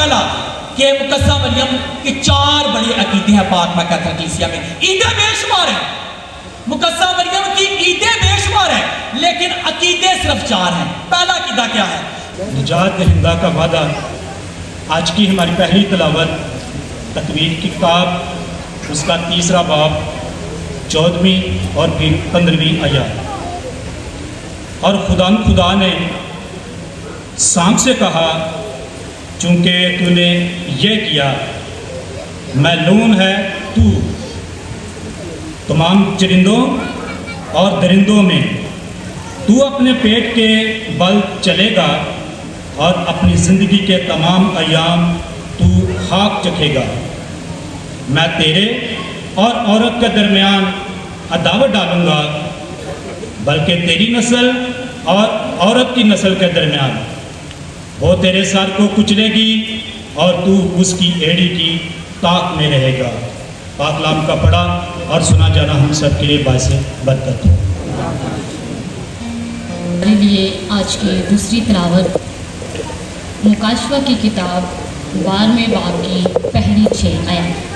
پہلا کہ مقدسہ مریم کے 4 بڑے عقیدے ہیں پاک مکہ کلیسیا میں، عیدیں بے شمار ہیں، مقدسہ مریم کی عیدیں بے شمار ہیں، لیکن عقیدے صرف 4 ہیں۔ پہلا عقیدہ کیا ہے؟ نجات دہندہ کا وعدہ۔ آج کی ہماری پہلی تلاوت تکوین کی کتاب اس کا 3 باب 14ویں اور پھر 15ویں آیات۔ اور خدا نے سانپ سے کہا، چونکہ تو نے یہ کیا، ملعون ہے تو تمام چرندوں اور درندوں میں، تو اپنے پیٹ کے بل چلے گا اور اپنی زندگی کے تمام ایام تو خاک چکھے گا۔ میں تیرے اور عورت کے درمیان عداوت ڈالوں گا، بلکہ تیری نسل اور عورت کی نسل کے درمیان، وہ تیرے سر کو کچلے گی اور تو اس کی ایڑی کی طاق میں رہے گا۔ پاک کلام کا پڑھا اور سنا جانا ہم سب کے لیے باعث برکت ہو۔ ہمارے لیے آج کی دوسری تلاوت مکاشفہ کی کتاب 12ویں باب کی پہلی 6 آیات۔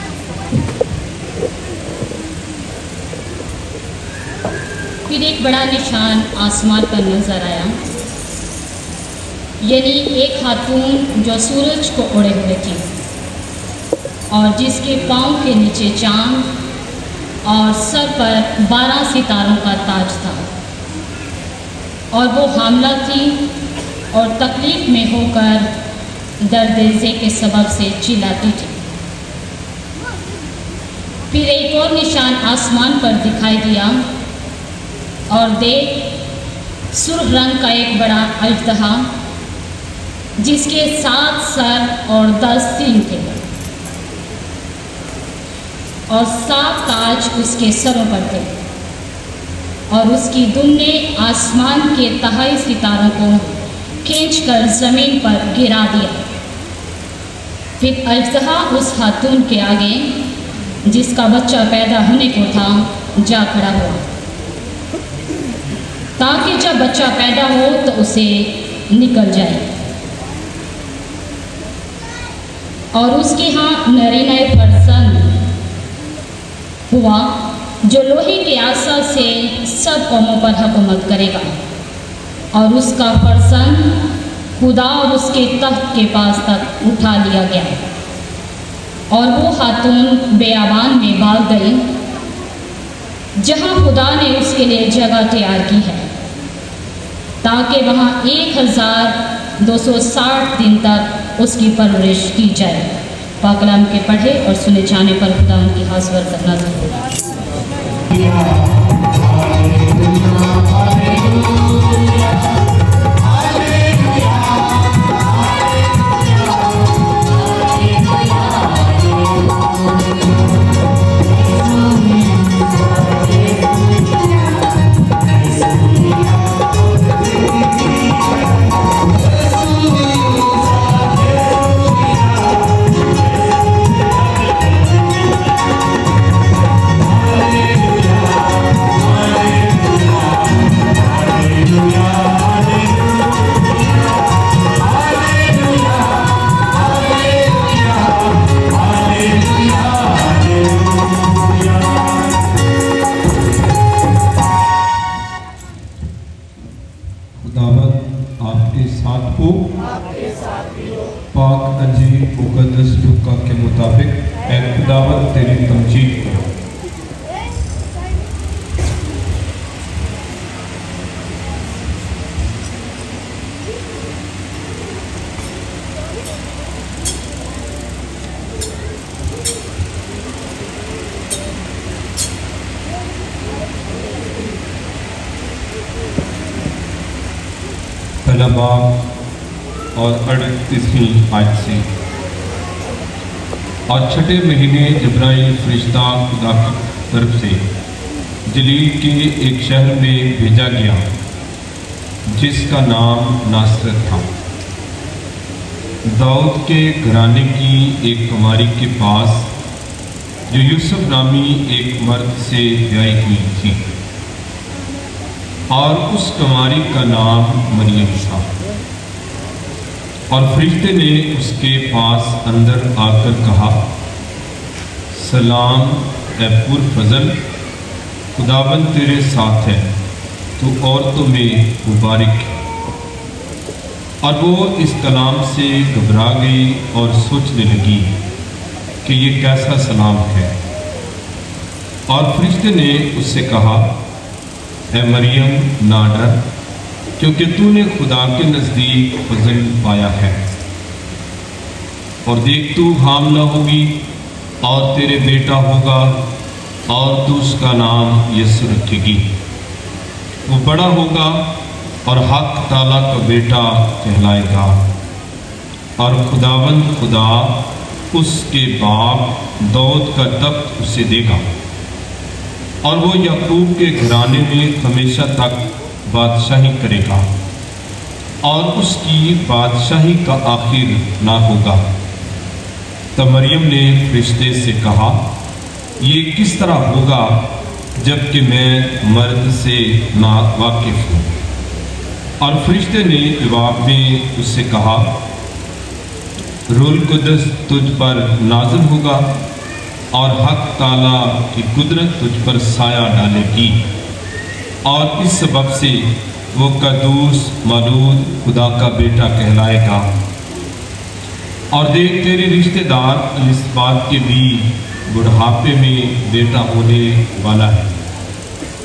پھر ایک بڑا نشان آسمان پر نظر آیا، یعنی ایک خاتون جو سورج کو اوڑے ہوئے تھی اور جس کے پاؤں کے نیچے چاند اور سر پر 12 ستاروں کا تاج تھا، اور وہ حاملہ تھی اور تکلیف میں ہو کر درد زے کے سبب سے چلاتی تھی۔ پھر ایک اور نشان آسمان پر دکھائی دیا، اور دیکھ سرخ رنگ کا ایک بڑا اژدہا جس کے 7 سر اور 10 سینگ تھے، اور 7 تاج اس کے سروں پر تھے، اور اس کی دم نے آسمان کے تہائی ستاروں کو کھینچ کر زمین پر گرا دیا۔ پھر اژدہا اس خاتون کے آگے جس کا بچہ پیدا ہونے کو تھا جا کھڑا ہوا، تاکہ جب بچہ پیدا ہو تو اسے نکل جائے، اور اس کے ہاں نرینہ فرزند ہوا جو لوہے کے عصا سے سب قوموں پر حکومت کرے گا، اور اس کا فرزند خدا اور اس کے تخت کے پاس تک اٹھا لیا گیا، اور وہ خاتون بیابان میں بھاگ گئی جہاں خدا نے اس کے لیے جگہ تیار کی ہے، تاکہ وہاں 1260 دن تک اس کی پرورش کی جائے۔ پاک کلام کے پڑھے اور سنے جانے پر خدا ان کی خاص برکت نازل ہوگی۔ پاک انجیل مقدس لوکا کے مطابق اے خداوند تیری تمجید کرو۔ پہلا باب اور 38ویں آیت سے، اور 6 مہینے جبرائیل فرشتہ خدا کی طرف سے جلیل کے ایک شہر میں بھیجا گیا جس کا نام ناصرت تھا، داؤد کے گھرانے کی ایک کماری کے پاس جو یوسف نامی ایک مرد سے بیائی ہوئی تھی، اور اس کماری کا نام مریم تھا۔ اور فرشتے نے اس کے پاس اندر آ کر کہا، سلام اے پر فضل، خداوند تیرے ساتھ ہے، تو عورتوں میں مبارک ہے۔ اور وہ اس کلام سے گھبرا گئی اور سوچنے لگی کہ یہ کیسا سلام ہے۔ اور فرشتے نے اس سے کہا، اے مریم نہ ڈر، کیونکہ تو نے خدا کے نزدیک فضل پایا ہے، اور دیکھ تو حاملہ ہوگی اور تیرے بیٹا ہوگا، اور تو اس کا نام یسوع رکھے گی۔ وہ بڑا ہوگا اور حق تعالیٰ کا بیٹا کہلائے گا، اور خداوند خدا اس کے باپ داؤد کا تخت اسے دے گا، اور وہ یعقوب کے گھرانے میں ہمیشہ تک بادشاہی کرے گا، اور اس کی بادشاہی کا آخر نہ ہوگا۔ تب مریم نے فرشتے سے کہا، یہ کس طرح ہوگا جب کہ میں مرد سے نا واقف ہوں؟ اور فرشتے نے جواب میں اس سے کہا، روح القدس تجھ پر نازل ہوگا، اور حق تعالیٰ کی قدرت تجھ پر سایہ ڈالے گی، اور اس سبب سے وہ قدوس مولود خدا کا بیٹا کہلائے گا۔ اور دیکھ تیرے رشتہ دار الصبات کے بھی بڑھاپے میں بیٹا ہونے والا ہے،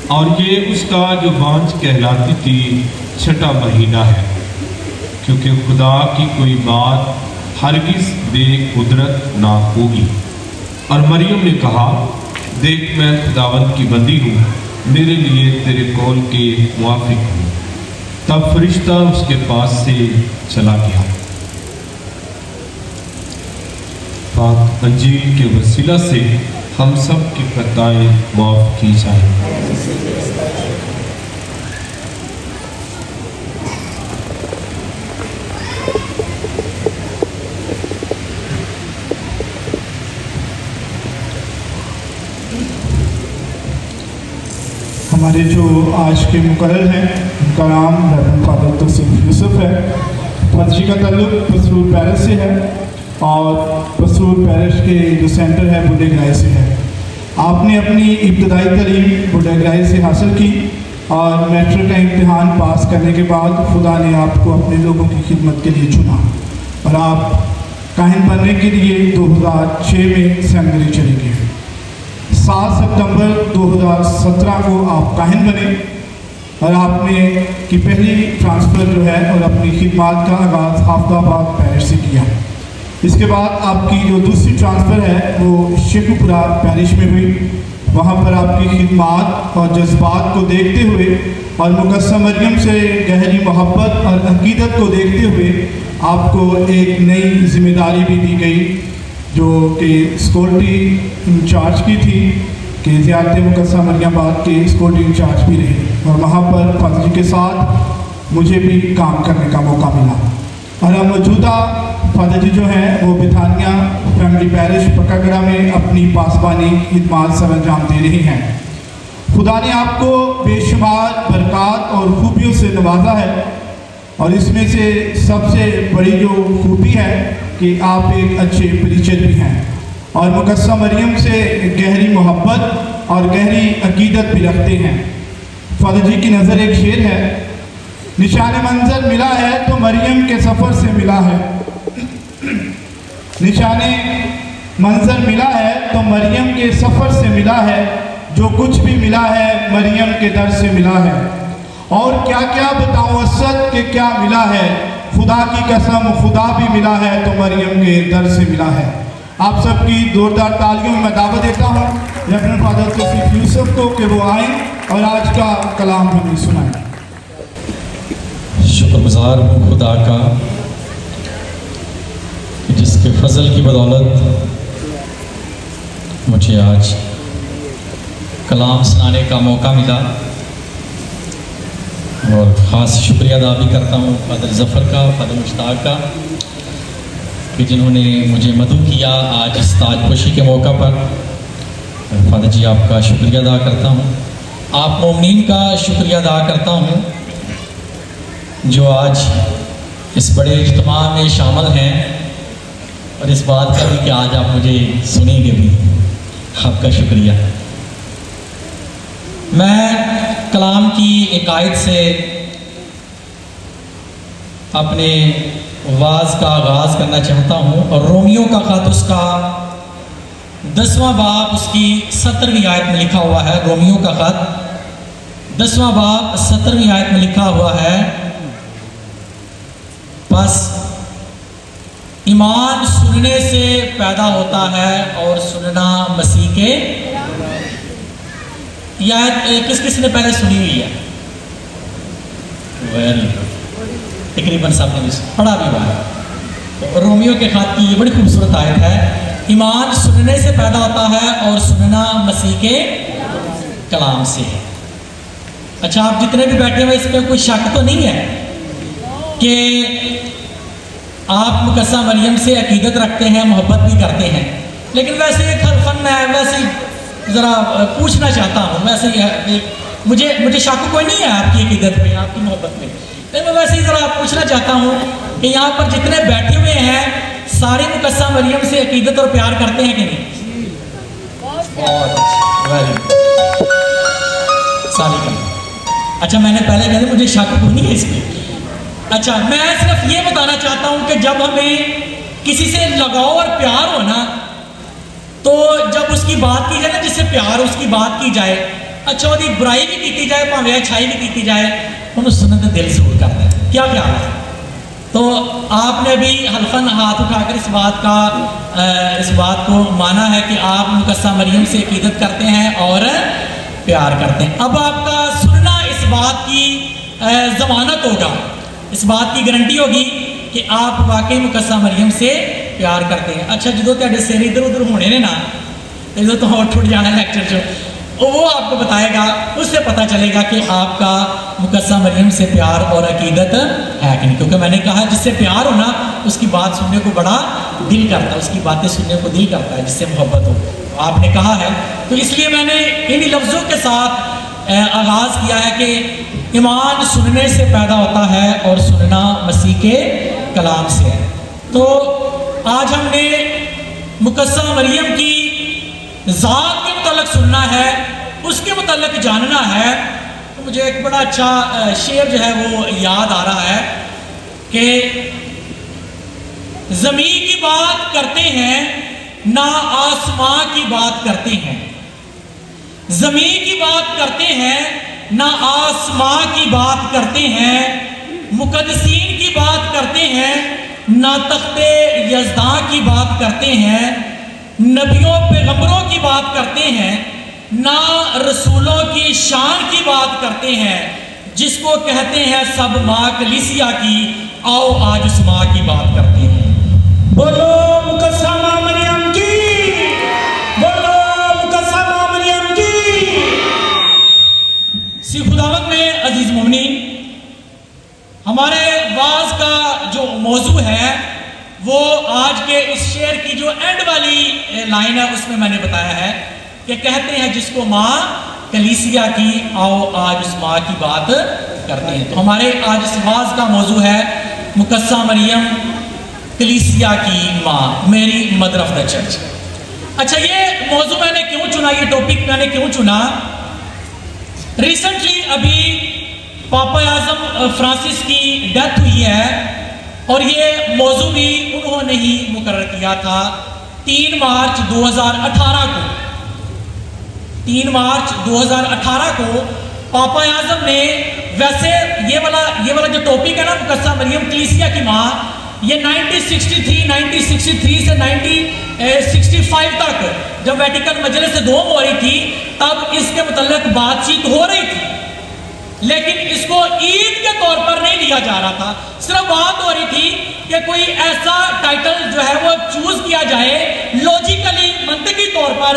اور یہ اس کا جو بانجھ کہلاتی تھی 6واں مہینہ ہے، کیونکہ خدا کی کوئی بات ہرگز بے قدرت نہ ہوگی۔ اور مریم نے کہا، دیکھ میں خداوند کی بندی ہوں، میرے لیے تیرے قول کے موافق ہوں۔ تب فرشتہ اس کے پاس سے چلا گیا۔ پاک انجیل کے وسیلہ سے ہم سب کی خطائیں معاف کی جائیں۔ ہمارے جو آج کے مقرر ہیں ان کا نام ریورنڈ فادر توصیف یوسف ہے۔ فادر جی کا تعلق پسرور پیرس سے ہے، اور پسرور پیرس کے جو سینٹر ہے بوڈے گرائے سے ہے۔ آپ نے اپنی ابتدائی تعلیم بوڈے گرائے سے حاصل کی، اور میٹرک کا امتحان پاس کرنے کے بعد خدا نے آپ کو اپنے لوگوں کی خدمت کے لیے چنا، اور آپ کاہن بننے کے لیے 2006 میں سیمنری چلے گئے۔ 7 ستمبر 2017 کو آپ کاہن بنے، اور آپ نے کی پہلی ٹرانسفر جو ہے اور اپنی خدمات کا آغاز حافظ آباد پیرش سے کیا۔ اس کے بعد آپ کی جو دوسری ٹرانسفر ہے وہ شیخو پورہ پیرش میں ہوئی۔ وہاں پر آپ کی خدمات اور جذبات کو دیکھتے ہوئے اور مقدسہ مریم سے گہری محبت اور عقیدت کو دیکھتے ہوئے آپ کو ایک نئی ذمہ داری بھی دی گئی، جو کہ سیکورٹی انچارج کی تھی، کہ زیارت مقدسہ مریم آباد کے سیکورٹی انچارج بھی رہے، اور وہاں پر فادر جی کے ساتھ مجھے بھی کام کرنے کا موقع ملا۔ اور اب موجودہ فادر جی جو ہیں وہ بریٹانیہ فیملی پیرش پکاگڑا میں اپنی پاسبانی خدمات سر انجام دے رہی ہیں۔ خدا نے آپ کو بے شمار برکات اور خوبیوں سے نوازا ہے، اور اس میں سے سب سے بڑی جو خوبی ہے کہ آپ ایک اچھے پریچر بھی ہیں، اور مقدسہ مریم سے گہری محبت اور گہری عقیدت بھی رکھتے ہیں۔ فادر جی کی نظر ایک شعر ہے، نشان منظر ملا ہے تو مریم کے سفر سے ملا ہے، نشان منظر ملا ہے تو مریم کے سفر سے ملا ہے، جو کچھ بھی ملا ہے مریم کے در سے ملا ہے، اور کیا کیا بتاؤں اسد کہ کیا ملا ہے، خدا کی قسم خدا بھی ملا ہے تو مریم کے در سے ملا ہے۔ آپ سب کی زوردار تالیوں میں دعوت دیتا ہوں ریورنڈ فادر توصیف یوسف کو کہ وہ آئیں اور آج کا کلام ہمیں سنائیں۔ شکر گزار ہوں خدا کا کہ جس کے فضل کی بدولت مجھے آج کلام سنانے کا موقع ملا، اور خاص شکریہ ادا بھی کرتا ہوں فادر ظفر کا، فادر مشتاق کا، کہ جنہوں نے مجھے مدعو کیا آج اس تاج پوشی کے موقع پر۔ فادر جی آپ کا شکریہ ادا کرتا ہوں، آپ مومنین کا شکریہ ادا کرتا ہوں جو آج اس بڑے اجتماع میں شامل ہیں اور اس بات کا بھی کہ آج آپ مجھے سنیں گے بھی، آپ کا شکریہ۔ میں کلام کی ایک آیت سے اپنے واز کا آغاز کرنا چاہتا ہوں، اور رومیو کا خط اس کا 10واں باب اس کی 17ویں آیت میں لکھا ہوا ہے۔ رومیو کا خط 10واں باب 17ویں آیت میں لکھا ہوا ہے، بس ایمان سننے سے پیدا ہوتا ہے اور سننا مسیح کے۔ یہ آیت کس کس نے پہلے سنی ہوئی ہے؟ ویری گڈ، تقریباً سب نے بھی پڑھا بھی ہوا ہے۔ رومیو کے خط کی یہ بڑی خوبصورت آیت ہے، ایمان سننے سے پیدا ہوتا ہے اور سننا مسیح کے کلام سے ہے۔ اچھا، آپ جتنے بھی بیٹھے ہوئے اس پہ کوئی شک تو نہیں ہے کہ آپ مقدسہ مریم سے عقیدت رکھتے ہیں، محبت بھی کرتے ہیں، لیکن ویسے ایک حرفن میں ویسے ذرا پوچھنا چاہتا ہوں، ویسے مجھے شک کوئی نہیں ہے آپ کی عقیدت پہ، آپ کی محبت پہ، لیکن میں ویسے ہی ذرا پوچھنا چاہتا ہوں کہ یہاں پر جتنے بیٹھے ہوئے ہیں سارے مقدسہ مریم سے عقیدت اور پیار کرتے ہیں کہ نہیں؟ ساری کا اچھا، میں نے پہلے کہا تھا مجھے شک کوئی نہیں ہے اس پہ۔ اچھا، میں صرف یہ بتانا چاہتا ہوں کہ جب ہمیں کسی سے لگاؤ اور پیار ہو نا، تو جب اس کی بات کی جائے نا، جس سے پیار اس کی بات کی جائے، اچھا وہ برائی بھی کی جائے، پاویں اچھائی بھی کی جائے، ہم اس سنت دل سے ضرور کرتے ہیں۔ کیا خیال ہے؟ تو آپ نے بھی حلفاً ہاتھ اٹھا کر اس بات کو مانا ہے کہ آپ مقدسہ مریم سے عقیدت کرتے ہیں اور پیار کرتے ہیں۔ اب آپ کا سننا اس بات کی ضمانت ہوگا، اس بات کی گارنٹی ہوگی کہ آپ واقعی مقدسہ مریم سے پیار کرتے ہیں۔ اچھا، جدو تہاڈے سر ادھر ادھر ہونے نے نا، جدو تو اٹھ جانا لیکچر چ، وہ آپ کو بتائے گا، اس سے پتہ چلے گا کہ آپ کا مقدسہ مریم سے پیار اور عقیدت ہے کہ نہیں، کیونکہ میں نے کہا جس سے پیار ہو نا اس کی بات سننے کو بڑا دل کرتا ہے، اس کی باتیں سننے کو دل کرتا ہے، جس سے محبت ہو، آپ نے کہا ہے۔ تو اس لیے میں نے انہی لفظوں کے ساتھ آغاز کیا ہے کہ ایمان سننے سے پیدا ہوتا ہے اور سننا مسیح کے کلام سے ہے۔ تو آج ہم نے مقدسہ مریم کی ذات کے متعلق سننا ہے، اس کے متعلق جاننا ہے۔ تو مجھے ایک بڑا اچھا شعر جو ہے وہ یاد آ رہا ہے کہ زمین کی بات کرتے ہیں نہ آسمان کی بات کرتے ہیں، زمین کی بات کرتے ہیں نہ آسمان کی بات کرتے ہیں، مقدسین کی بات کرتے ہیں نہ تخت یزداں کی بات کرتے ہیں، نبیوں پیغمبروں کی بات کرتے ہیں نہ رسولوں کی شان کی بات کرتے ہیں، جس کو کہتے ہیں سب ماں کلیسیا کی، آؤ آج اس ماں کی بات کرتے ہیں۔ بولو مقدسہ ماں مریم کی، بولو مقدسہ ماں مریم کی۔ سی خداوند میں عزیز مومنین، ہمارے واز کا جو موضوع ہے وہ آج کے اس شعر کی جو اینڈ والی لائن ہے اس میں نے بتایا ہے کہ کہتے ہیں جس کو ماں کلیسیا کی، آؤ آج اس ماں کی بات کرتے ہیں۔ تو ہمارے آج اس واز کا موضوع ہے مقدسہ مریم کلیسیا کی ماں، میری مدر آف دا چرچ۔ اچھا، یہ موضوع میں نے کیوں چنا، یہ ٹاپک میں نے کیوں چنا؟ ریسنٹلی ابھی پاپا اعظم فرانسس کی ڈیتھ ہوئی ہے اور یہ موضوع بھی انہوں نے ہی مقرر کیا تھا 3 مارچ 2018 کو۔ 3 مارچ 2018 کو پاپا اعظم نے، ویسے یہ والا جو ٹاپک ہے نا مقدسہ مریم کلیسیا کی ماں، یہ 1963 سے 1965 تک جب ویٹیکن مجلس دوم ہو رہی تھی تب اس کے متعلق بات چیت ہو رہی تھی، لیکن اس کو عید کے طور پر نہیں لیا جا رہا تھا۔ صرف بات ہو رہی تھی کہ کوئی ایسا ٹائٹل جو ہے وہ چوز کیا جائے لوجیکلی، منطقی طور پر،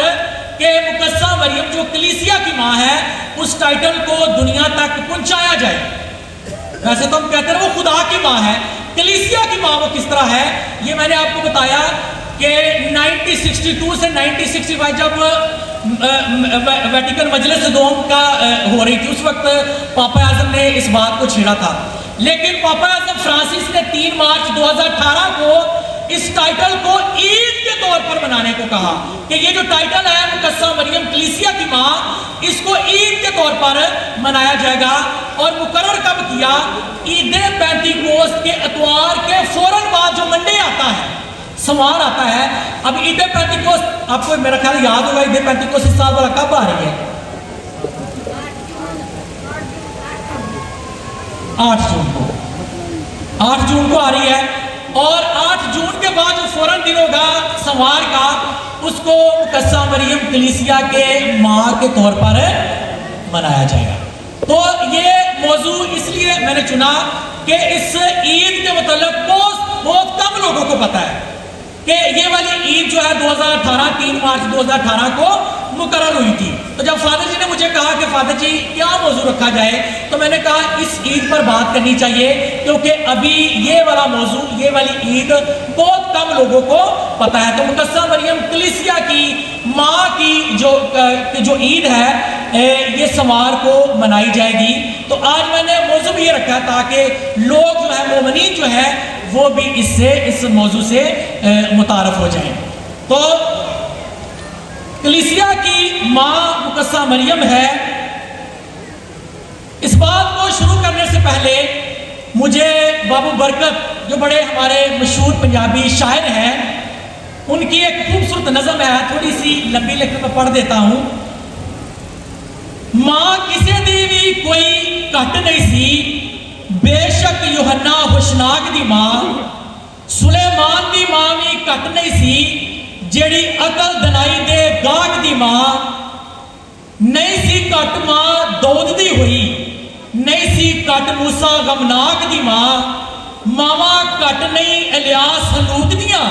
کہ مقدسہ مریم جو کلیسیا کی ماں ہے اس ٹائٹل کو دنیا تک پہنچایا جائے۔ ویسے تو ہم کہتے ہیں وہ خدا کی ماں ہے، کلیسیا کی ماں وہ کس طرح ہے؟ یہ میں نے آپ کو بتایا کہ 1962 سے 1965 جب ویٹیکن مجلس دوم کا ہو رہی تھی، اس وقت پاپا اعظم نے اس بات کو چھیڑا تھا۔ لیکن پاپا اعظم فرانسس نے 3 مارچ 2018 کو اس ٹائٹل کو عید کے طور پر منانے کو کہا کہ یہ جو ٹائٹل ہے مقدسہ مریم کلیسیا کی ماں، اس کو عید کے طور پر منایا جائے گا۔ اور مقرر کب کیا؟ عید پینتیکوست کے اتوار کے فوراً بعد جو منڈے آتا ہے، سوار آتا ہے۔ اب عید پینتیکوست آپ کو میرا خیال یاد ہوگا، عید پینتیکوست اس سال والا کب آ رہی ہے؟ 8 جون کو 8 جون کو آ رہی ہے، اور 8 جون کے بعد جو فوراً دن ہوگا سوار کا، اس کو مقدسہ مریم کلیسیا کے ماں کے طور پر منایا جائے گا۔ تو یہ موضوع اس لیے میں نے چنا کہ اس عید کے متعلق بہت کم لوگوں کو پتا ہے کہ یہ والی عید جو ہے 2018 3 مارچ 2018 کو مقرر ہوئی تھی۔ تو جب فادر جی نے مجھے کہا کہ فادر جی کیا موضوع رکھا جائے، تو میں نے کہا اس عید پر بات کرنی چاہیے، کیونکہ ابھی یہ والا موضوع، یہ والی عید بہت کم لوگوں کو پتہ ہے۔ تو مقدسہ مریم کلیسیا کی ماں کی جو عید ہے یہ سوار کو منائی جائے گی۔ تو آج میں نے موضوع بھی یہ رکھا تاکہ لوگ جو ہے مومنین جو ہے وہ بھی اس موضوع سے متعارف ہو جائیں۔ تو کلیسیا کی ماں مقدسہ مریم ہے۔ اس بات کو شروع کرنے سے پہلے مجھے بابو برکت جو بڑے ہمارے مشہور پنجابی شاعر ہیں، ان کی ایک خوبصورت نظم ہے، تھوڑی سی لمبی لیکن میں پڑھ دیتا ہوں۔ ماں کسے دی بھی کوئی کٹ نہیں سی، بے شک یوحنا ہوشناک دی ماں، سلیمان دی ماں بھی کٹ نہیں سی، جیڑی عقل دنائی دے گاگ دی ماں، نہیں سی کٹ ماں دود دی ہوئی، نہیں سی کٹ موسیٰ غمناک دی ماں، ماما کٹ نہیں الیاس حلوت دیاں،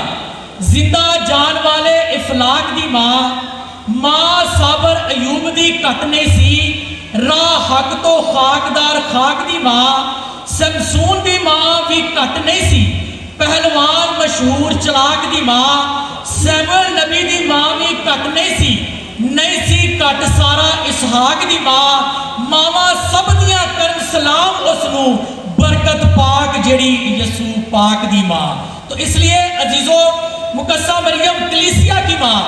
زندہ جان والے افلاک دی ماں، ماں صابر ایوب دی کٹ نہیں سی، راہ حق تو خاکدار خاک دی ماں، سمسون دی ماں بھی کٹ نہیں سی، پہلوان مشہور چلاک دی ماں، سیمول نبی دی ماں بھی کٹ نہیں سی، نہیں سی کٹ سارا اسحاق دی ماں، ماما سب دیاں کرن سلام اسنو، برکت پاک جڑی یسوع پاک دی ماں۔ تو اس لیے عزیزو مقدسہ مریم کلیسیا کی ماں،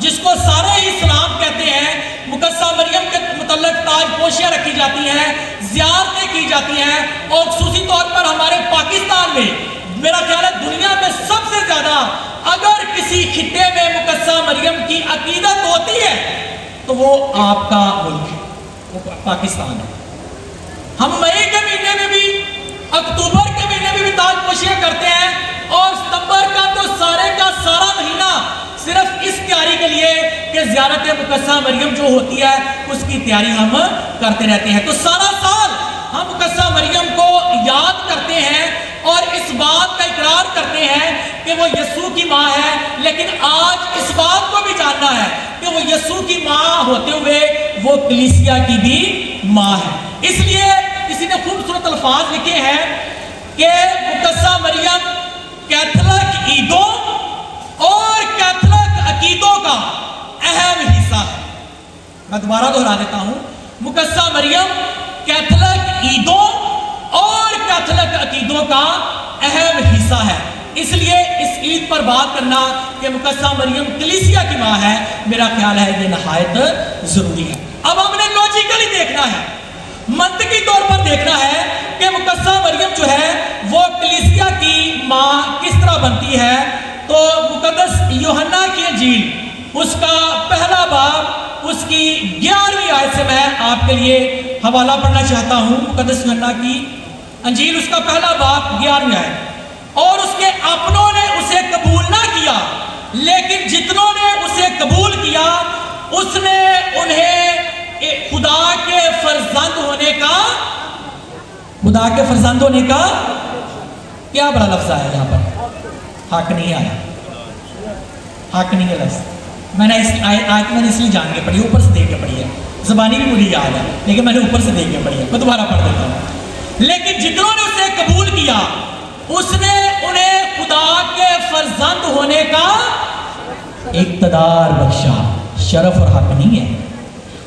جس کو سارے ہی سلام کہتے ہیں، مقدسہ مریم کے متعلق تاج پوشیاں رکھی جاتی ہیں، زیارتیں کی جاتی ہیں، اور خصوصی طور پر ہمارے پاکستان میں، میرا خیال ہے دنیا میں سب سے زیادہ اگر کسی خطے میں مقدسہ مریم کی عقیدت ہوتی ہے تو وہ آپ کا ملک ہے، وہ پاکستان ہے۔ ہم مئی کے مہینے میں بھی، اکتوبر کے مہینے میں بھی تاج پوشیاں کرتے ہیں، اور ستمبر کا تو سارے کا سارا مہینہ صرف اس تیاری کے لیے کہ زیارت مقدسہ مریم جو ہوتی ہے اس کی تیاری ہم کرتے رہتے ہیں۔ تو سارا سال ہم مقدسہ مریم کو یاد کرتے ہیں اور اس بات کا اقرار کرتے ہیں کہ وہ یسوع کی ماں ہے، لیکن آج اس بات کو بھی جاننا ہے کہ وہ یسوع کی ماں ہوتے ہوئے وہ کلیسیا کی بھی ماں ہے۔ اس لیے کسی نے خوبصورت الفاظ لکھے ہیں کہ مقدسہ مریم کیتھولک عیدوں اور کیتھولک عقیدوں کا اہم حصہ ہے۔ میں دوبارہ دہرا دیتا ہوں، مقدسہ مریم کیتھولک عیدوں اور کیتھولک عقیدوں کا اہم حصہ ہے۔ اس لیے اس عید پر بات کرنا کہ مقدسہ مریم کلیسیا کی ماں ہے، میرا خیال ہے یہ نہایت ضروری ہے۔ اب ہم نے لاجیکلی دیکھنا ہے، منطقی طور پر دیکھنا ہے کہ مقدسہ مریم جو ہے وہ کلیسیا کی ماں کس طرح بنتی ہے۔ تو مقدس یوحنا کی انجیل اس کا پہلا باب اس کی 11ویں آیت سے میں آپ کے لیے حوالہ پڑھنا چاہتا ہوں۔ مقدس یوحنا کی انجیل اس کا پہلا باب 11ویں آیت، اور اس کے اپنوں نے اسے قبول نہ کیا، لیکن جتنوں نے اسے قبول کیا اس نے انہیں خدا کے فرزند ہونے کا کیا بڑا لفظ آیا یہاں پر، حق نہیں آیا، حق نہیں ہے لفظ۔ میں نے اس آیت میں نے اس لیے جان کے پڑھی، اوپر سے دیکھ کے پڑھی ہے، زبانی بھی مجھے یاد ہے لیکن میں نے اوپر سے دیکھ کے پڑھی ہے، میں دوبارہ پڑھ دیتا ہوں۔ لیکن جتنوں نے اسے قبول کیا اس نے انہیں خدا کے فرزند ہونے کا اقتدار بخشا۔ شرف اور حق نہیں ہے،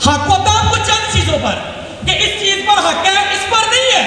حق ہوتا ہے آپ کو چند چیزوں پر کہ اس چیز پر حق ہے، اس پر نہیں ہے۔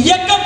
1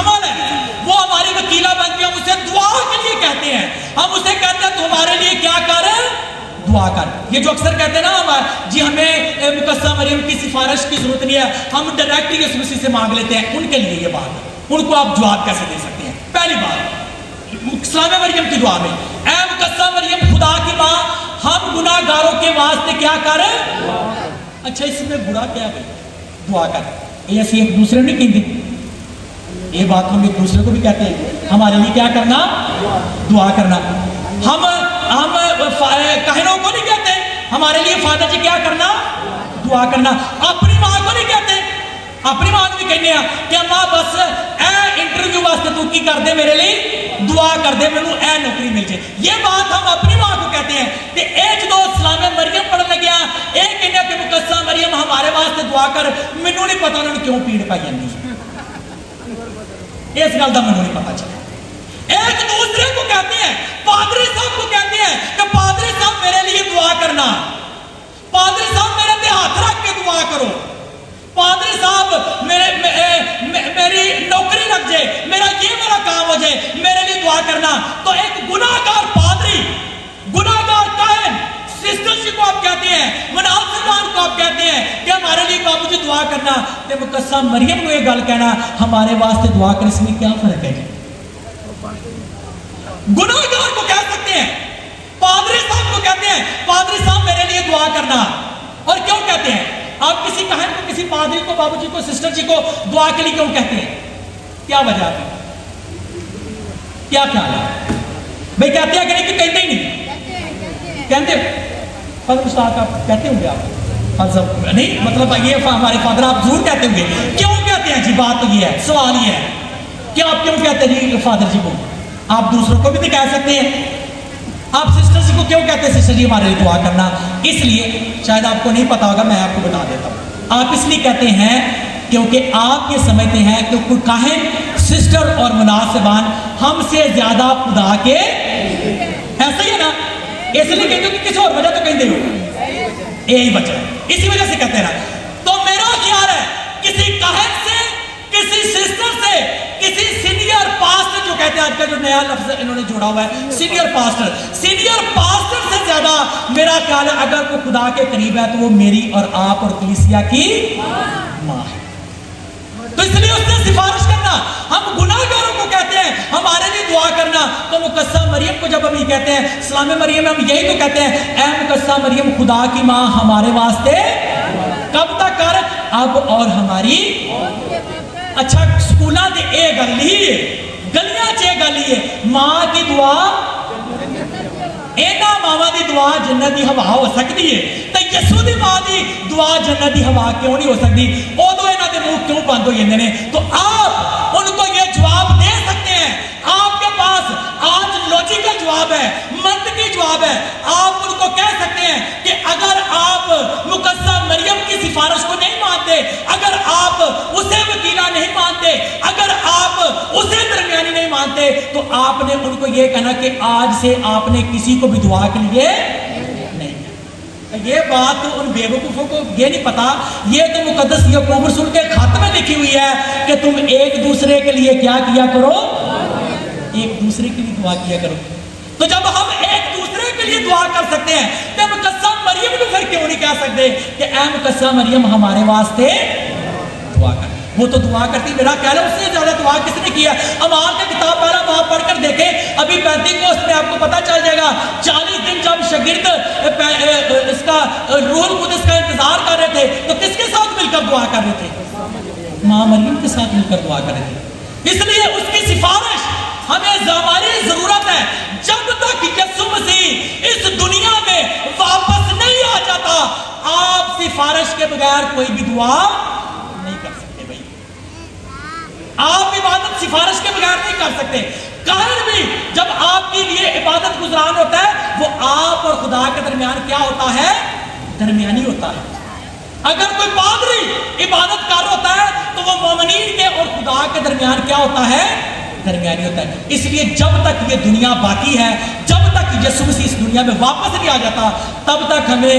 عمل ہے وہ ہماری وکیلہ بنتی ہے، ہم اسے دعا کے لیے کہتے ہیں، ہم اسے کہتے ہیں تو ہمارے لیے کیا کر، دعا کر۔ یہ جو اکثر کہتے ہیں نا جی ہمیں مقدسہ مریم کی سفارش کی ضرورت نہیں ہے، ہم ڈائریکٹلی یسوع مسیح سے مانگ لیتے ہیں، ان کے لیے یہ بات ہے، ان کو آپ جواب کیسے دے سکتے ہیں؟ پہلی بات سلام مریم کی دعا میں، اے مقدسہ مریم خدا کی ماں، ہم گناہ گاروں کے واسطے کیا کریں؟ اچھا اس میں برا کیا ہے؟ دعا کر۔ یہ ایسی ایک دوسرے نہیں کہتے، یہ بات ہم ایک دوسرے کو بھی کہتے ہیں، ہمارے لیے کیا کرنا؟ دعا کرنا۔ ہم کہنوں کو نہیں کہتے ہمارے لیے فادر جی کیا کرنا؟ دعا کرنا۔ اپنی ماں کو نہیں کہتے، اپنی ماں کو بھی کہنے ہیں کہ ماں بس اے انٹرویو واسطے تو کی کر دے، میرے لیے دعا کر دے، مینوں اے نوکری مل جائے۔ یہ بات ہم اپنی ماں کو کہتے ہیں کہ اے جدو سلام مریم پڑھن لگیا اے کہنے کہ مقدسہ مریم ہمارے واسطے دعا کر، مینوں نہیں پتا انہوں نے کیوں پیڑ پائی جاندی، اس گل دا مینوں نہیں پتا چلا۔ ایک دوسرے کو کہتے ہیں، پادری صاحب کو کہتے ہیں کہ پادری صاحب میرے لیے دعا کرنا، پادری صاحب میرے تے ہاتھ رکھ کے دعا کرو، پادری صاحب میری نوکری لگ جائے، میرا کام ہو جائے، میرے لیے دعا کرنا۔ تو ایک گناہگار پادری، گناہگار کاہن، سسٹر جی کو آپ کہتے ہیں، مناسبان کو آپ کہتے ہیں کہ ہمارے لیے بابو جی دعا کرنا، تے مقدسہ مریم کو یہ گل کہنا ہمارے واسطے دعا کرنے، اس میں کیا فرق ہے؟ گناہگار کو کہہ سکتے ہیں، پادری صاحب کو کہتے ہیں پادری صاحب میرے لیے دعا کرنا، اور کیوں کہتے ہیں؟ آپ کسی کہن کو، کسی پادری کو، بابو جی کو، سسٹر جی کو دعا کے لیے کیوں کہتے ہیں؟ کیا وجہ ہے؟ کیا خیال ہے بھائی؟ کہتے ہیں کہ نہیں؟ کہ کہتے ہی نہیں کہتے؟ فادر مشتاق آپ کہتے ہوں گے، آپ فادر نہیں مطلب یہ ہمارے فادر آپ ضرور کہتے ہوں گے، کیوں کہتے ہیں؟ جی بات تو یہ ہے، سوال یہ ہے کہ آپ کیوں کہتے ہیں جی فادر جی کو؟ آپ دوسروں کو بھی تو کہہ سکتے ہیں، آپ سسٹر جی کو کیوں کہتے ہیں سسٹر جی ہمارے لیے دعا کرنا؟ اس لیے شاید آپ کو نہیں پتا ہوگا، میں آپ کو بتا دیتا ہوں، آپ اس لیے کہتے ہیں کیونکہ آپ یہ سمجھتے ہیں کہ کوئی کاہن، سسٹر اور مناسبان ہم سے زیادہ خدا کے، ایسا ہی ہے نا؟ اس لیے کہتے ہو کہ کسی اور وجہ تو کہتے ہو، یہی وجہ ہے، اسی وجہ سے کہتے ہیں نا۔ تو میرا خیال ہے کسی کاہن سے، کسی سسٹر سے، کسی سینئر پاسٹر، جو کہتے ہیں آج کا جو نیا لفظ انہوں نے جوڑا ہوا ہے سینئر پاسٹر سے زیادہ میرا خیال ہے اگر کوئی خدا کے قریب ہے تو وہ میری اور آپ اور کلیسیا کی ماں ہے۔ تو اس لیے اس نے سفارش کرنا، ہم گناہگاروں کو کہتے ہیں ہمارے لیے دعا کرنا، تو مقدسہ مریم کو جب ہم یہ کہتے ہیں سلام مریم، ہم یہی تو کہتے ہیں اے مقدسہ مریم خدا کی ماں ہمارے واسطے کب تک کر، اب اور ہماری۔ اچھا سکولہ دے اے گلی ہے، گلیاں چے گلی ہے، ماں کی دعا، اینا ماما دی دعا جنت دی ہوا ہو سکتی ہے، تو یسوع دی ماں دی دعا جنت دی ہوا کیوں نہیں ہو سکتی؟ او دو اینا دے منہ کیوں بند ہو جاندے نے؟ تو آپ ان کو یہ جواب دے سکتے ہیں، آپ کے پاس آج لوجیکل جواب ہے، منطقی جواب ہے، آپ ان کو کہہ سکتے ہیں کہ اگر آپ مقدسہ مریم کی سفارش کو نہیں مانتے، اگر آپ اسے وکیلہ نہیں مانتے، اگر آپ اسے درمیانی نہیں مانتے، تو آپ نے ان کو یہ کہنا کہ آج سے آپ نے کسی کو بھی دعا کے لیے نہیں۔ یہ بات ان بے وقوفوں کو یہ نہیں پتا، یہ تو مقدس یعقوب رسول کے خط میں لکھی ہوئی ہے کہ تم ایک دوسرے کے لیے کیا کیا کرو؟ ایک دوسرے کے لیے دعا کیا کرو۔ تو جب ہم ایک دوسرے کے لیے دعا کر سکتے ہیں تو مقدسہ مریم کو پھر کیوں نہیں کہہ سکتے کہ اے مقدسہ مریم ہمارے واسطے دعا کر؟ وہ تو دعا کرتی، میرا خیال ہے اس سے زیادہ دعا کس نے کیا؟ اعمال کی کتاب پہلا باب پڑھ کر دیکھیں، ابھی پینتیکوست میں آپ کو پتہ چل جائے گا 40 دن جب شاگرد اس کا روح القدس کا انتظار کر رہے تھے تو کس کے ساتھ مل کر دعا کر رہے تھے؟ ماں مریم کے ساتھ مل کر دعا کر رہے تھے۔ اس لیے اس کی سفارش ہمیں ہماری ضرورت ہے، جب تک یسوع مسیح اس دنیا میں واپس نہیں آ جاتا آپ سفارش کے بغیر کوئی بھی دعا نہیں کر سکتے۔ بھائی آپ عبادت سفارش کے بغیر نہیں کر سکتے۔ کاہن بھی جب آپ کے لیے عبادت گزران ہوتا ہے وہ آپ اور خدا کے درمیان کیا ہوتا ہے؟ درمیانی ہوتا ہے۔ اگر کوئی پادری عبادت کار ہوتا ہے تو وہ مومنین کے اور خدا کے درمیان کیا ہوتا ہے؟ درمیانی ہوتا ہے۔ اس لیے جب تک یہ دنیا باقی ہے، جب تک یسوع مسیح اس دنیا میں واپس نہیں آ جاتا، تب تک ہمیں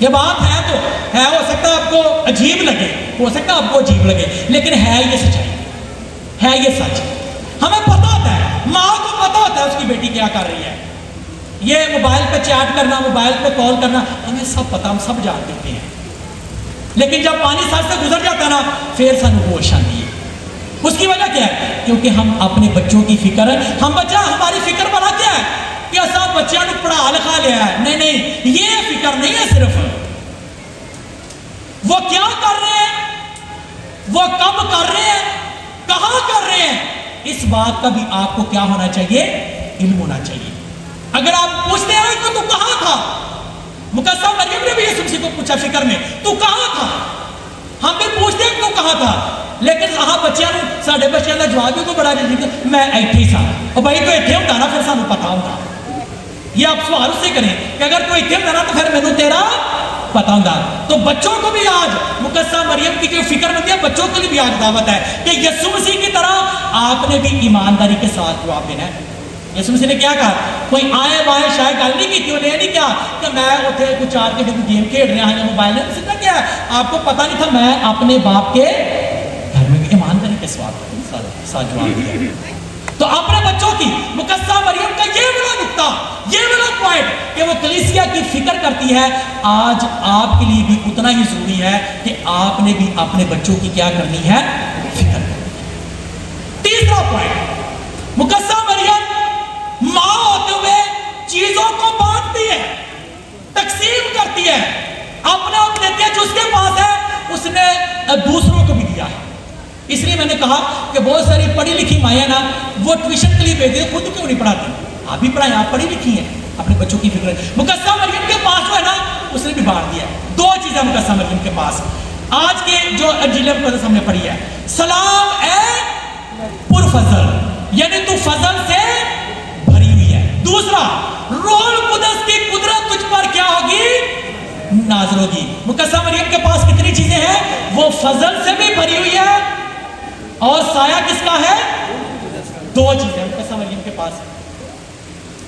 یہ بات ہے تو ہے, ہو سکتا ہے آپ کو عجیب لگے, ہو سکتا ہے آپ کو عجیب لگے, لیکن ہے یہ سچائی, ہے یہ سچ. ہمیں پتہ ہوتا ہے, ماں کو پتہ ہوتا ہے اس کی بیٹی کیا کر رہی ہے. یہ موبائل پہ چیٹ کرنا, موبائل پہ کال کرنا, ہمیں سب پتہ, ہم سب جانتے ہوتے ہیں. لیکن جب پانی سر سے گزر جاتا ہے نا, پھر سانو ہوش آتی ہے. اس کی وجہ کیا ہے؟ کیونکہ ہم اپنے بچوں کی فکر ہے. ہم بچہ, ہماری فکر بنا کیا ہے کہ ایسا بچوں کو پڑھا لکھا لیا ہے. نہیں نہیں, یہ فکر نہیں ہے. صرف وہ کیا کر رہے ہیں, وہ کب کر رہے ہیں, کہاں کر رہے ہیں, اس بات کا بھی آپ کو کیا ہونا چاہیے, علم ہونا چاہیے. اگر آپ پوچھتے ہیں کہ تو کہاں تھا, مقدسہ مریم نے بھی یسوع مسیح کو پوچھا فکر میں, تو کہاں تھا. ہم بھی پوچھتے ہیں کہ تو کہاں تھا, لیکن بچوں نے, سارے بچوں کا جواب بھی کو بڑا جلدی, میں ایتھے ہی تھا. اور بھائی تو ایتھے ہوتا نا, پھر سانو پتا ہوتا. یہ آپ سوال اس سے کریں کہ اگر تو ایتھے ہوتا نا تو پھر مینوں تیرا پتا ہوتا. تو بچوں کو بھی آج مقدسہ مریم کی جو فکر مندی ہے, بچوں کے لیے بھی آج دعوت ہے کہ یسوع مسیح کی طرح آپ نے بھی ایمانداری کے ساتھ جواب دینا ہے. یسوع مسیح نے کیا کہا, کوئی آئے بائے شاید گل نہیں کی, انہیں نہیں کیا کہ میں اتنے کوئی 4 گھنٹے گیم کھیل رہا ہوں یا موبائل میں. سیدھا کیا ہے, آپ کو پتا نہیں تھا, میں اپنے باپ کے گھر میں ایمانداری کے ساتھ جواب دیا. تو اپنے بچوں کی مقدسہ مریم کا یہ بڑا نقطہ, یہ بڑا پوائنٹ کہ وہ کلیسیا کی فکر کرتی ہے, آج آپ کے لیے بھی اتنا ہی ضروری ہے کہ آپ نے بھی اپنے بچوں کی کیا کرنی ہے, فکر کرنی ہے. تیسرا پوائنٹ, مقدسہ مریم ماں ہوتے ہوئے چیزوں کو بانٹتی ہے, تقسیم کرتی ہے, اپنے آپ دیتی ہے. جو اس کے پاس ہے اس نے دوسروں کو بھی دیا ہے. اس لیے میں نے کہا کہ بہت ساری پڑھی لکھی مائیں نا, وہ ٹیوشن کے لیے بھیجتے ہیں, خود کیوں نہیں پڑھاتی. آپ بھی پڑھائیں, آپ پڑھی لکھی ہیں, اپنے بچوں کی فکر. مقدسہ مریم کے پاس جو ہے نا, اس نے بھی بانٹ دیا ہے. 2 چیزیں مقدسہ مریم کے پاس. آج کے جو انجیل مقدس ہم نے پڑھی ہے, سلام اے پرفضل, یعنی تو فضل سے بھری ہوئی ہے. دوسرا, روح القدس کی قدرت تجھ پر کیا ہوگی, نازل ہوگی. مقدسہ مریم کے پاس کتنی چیزیں ہیں, وہ فضل سے بھی بھری ہوئی ہے, اور سایہ کس کا ہے, 2 چیزیں مقدسہ مریم کے پاس,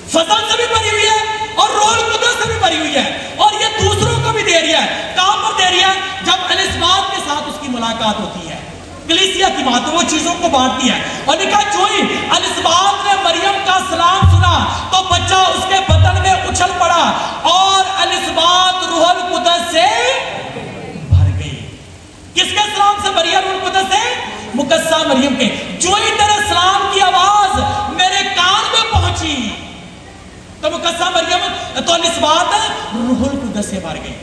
فضل سے بھی بھری ہوئی ہے اور روح القدس سے بھی بھری ہوئی ہے. اور یہ دوسروں کو بھی دے رہی ہے. کہاں پر دے رہی ہے, جب السبات کے ساتھ اس کی ملاقات ہوتی ہے, کلیسیا کی بات, وہ چیزوں کو بانٹتی ہے. اور لکھا جو ہی السبات نے مریم کا سلام سنا تو بچہ اس کے بدن میں اچھل پڑا اور السبات روح القدس سے بھر گئی. کس کے سلام سے بھری ہے روح القدس سے, مقدسہ مریم کے. جو ہی تیرے سلام کی آواز میرے کان میں پہنچی تو مقدسہ مریم تو السبات روح القدس سے بھر گئی.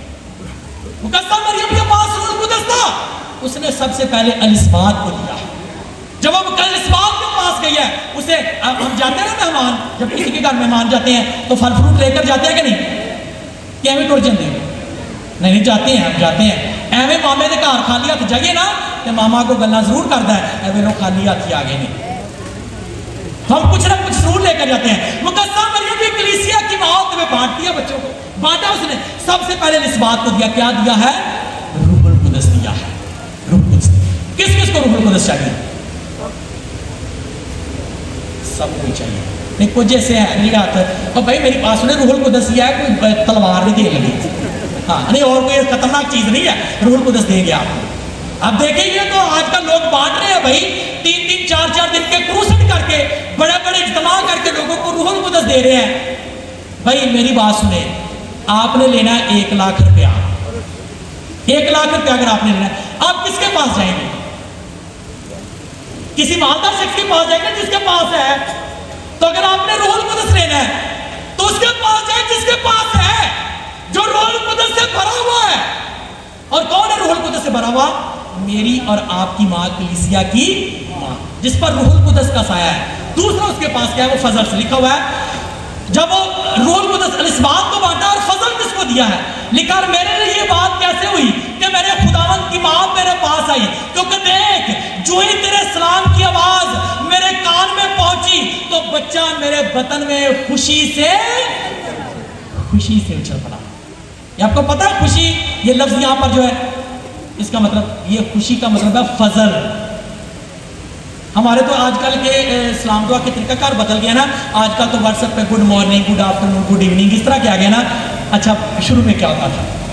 مقدسہ مریم کے پاس روح القدس تھا, اس نے سب سے پہلے السبات کو دیا. جب وہ السبات کے پاس گئی ہے, اسے ہم جاتے ہیں مہمان, جب کسی کے گھر مہمان جاتے ہیں تو پھل فروٹ لے کر جاتے ہیں کہ نہیں, کہ ہمیں ٹوڑ جاتے ہیں, نہیں جاتے ہیں, ہم جاتے ہیں. ایویں مامے کے گھر خالی ہاتھ جائیے نا تو ماما کو گلا ضرور کرتا ہے, ایویں لوگ خالی ہاتھ ہی آگے نہیں, ہم کچھ نہ کچھ ضرور لے کر جاتے ہیں. مقدسہ مریم بھی کلیسیا کی ماں میں بانٹتی ہے, بچوں کو بانٹا اس نے. سب سے پہلے السبات کو دیا, کیا دیا ہے, روح القدس دیا ہے. روح القدس, کس کس کو روح القدس چاہیے, سب کو چاہیے. نہیں کچھ جیسے ہے نہیں آتا, اور بھائی میری پاس نے روح القدس دیا ہے, کوئی تلوار نہیں دے لگی, ہاں نہیں اور کوئی خطرناک چیز نہیں ہے, روح القدس دے گیا. اب دیکھیں گے تو آج کل لوگ بانٹ رہے ہیں بھائی, 3-3 4-4 دن کے کروسٹ کر کے, بڑے بڑے اجتماع کر کے لوگوں کو روح القدس دے رہے ہیں. بھائی میری بات سنیں, آپ نے لینا ہے 1 لاکھ روپیہ, 1 لاکھ روپیہ اگر آپ نے لینا ہے, آپ کس کے پاس جائیں گے, کسی مالدار شخص کے پاس جائیں گے جس کے پاس ہے. تو اگر آپ نے روح القدس لینا ہے تو اس کے پاس جائیں جس کے پاس ہے, جو روح القدس سے بھرا ہوا ہے. اور کون ہے روح القدس سے بھرا ہوا, میری اور آپ کی ماں کلیسیا کی ماں, جس پر روح القدس کا سایہ ہے. دوسرا اس کے پاس کیا ہے, وہ فضل سے لکھا ہوا ہے. جب وہ روح القدس السبات کو بانٹا, اور فضل کس کو دیا ہے, لکھا میرے لیے یہ بات کیسے ہوئی کہ میرے خداوند کی ماں میرے پاس آئی, کیونکہ دیکھ جو ہی تیرے سلام کی آواز میرے کان میں پہنچی تو بچہ میرے بدن میں خوشی سے اچھل پڑا. یہ آپ کو پتا ہے خوشی, یہ لفظ یہاں پر جو ہے اس کا مطلب, یہ خوشی کا مطلب ہے فضل. ہمارے تو آج کل کے سلام دعا کے طریقہ کار بدل گیا نا. آج کل تو واٹس ایپ پہ گڈ مارننگ, گڈ آفٹر نون, گڈ ایوننگ, اس طرح کیا گیا نا. اچھا شروع میں کیا ہوتا تھا,